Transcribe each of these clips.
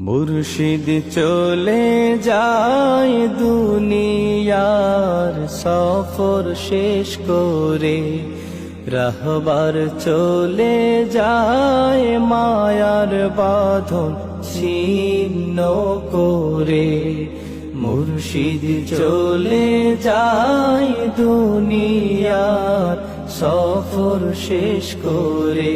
মুর্শিদ চলে যায় দুনিয়ার সফর শেষ করে, রাহবার চলে যায় মায়ার বাঁধন ছিন্ন করে। মুর্শিদ চলে যায় দুনিয়ার সফর শেষ করে,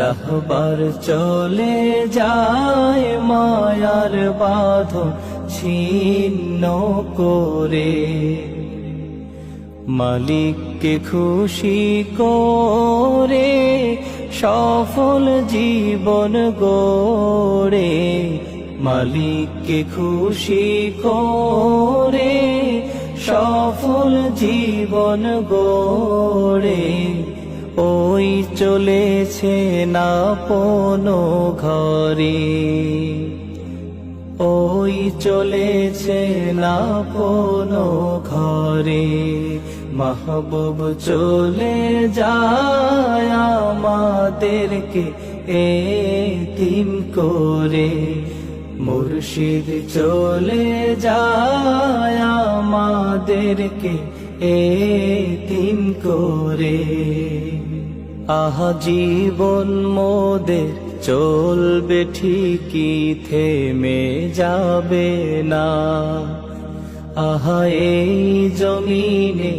রাহবার চলে যায় মায়ার বাঁধন ছিন্ন করে। মালিককে খুশি করে সফল জীবন গড়ে, মালিককে খুশি করে সফল জীবন গড়ে। ওই চলেছে আপন ঘরে, ওই চলেছে আপন ঘরে। মাহবুব চলে যায় আমাদেরকে এতিম করে, মুর্শিদ চলে যায় আমাদেরকে এতিম করে। আহা জীবন মোদের চলবে ঠিকই, থেমে যাবে না। আহা এই জমিনে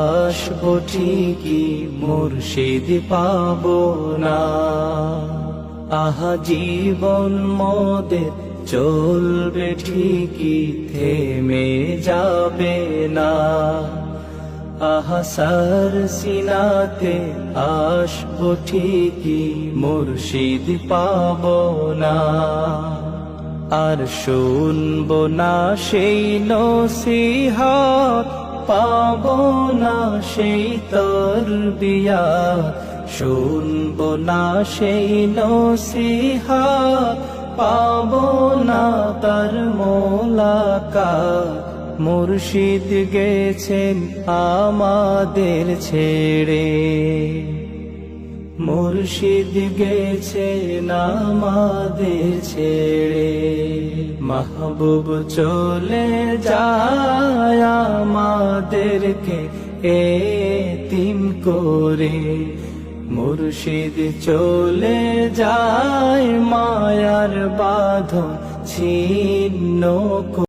আসবো ঠিকই, মুর্শিদ পাবো না। আহা জীবন মোদের চলবে ঠিকই, থেমে যাবে না। আহা সার সিনাতে আসবো ঠিকই, মুর্শিদ পাবো না। আর শুনবো না সেই নসিহত, পাবো না সেই তরবিয়ত। শুনবো না সেই নসিহত, পাবো না তার মোলাকাত। মুর্শিদ গেছেন আমাদের ছেড়ে, মুর্শিদ গেছেন আমাদের ছেড়ে। মাহবুব চলে যায় আমাদেরকে এতিম করে, মুর্শিদ চলে যায় মায়ার বাঁধন ছিন্ন করে।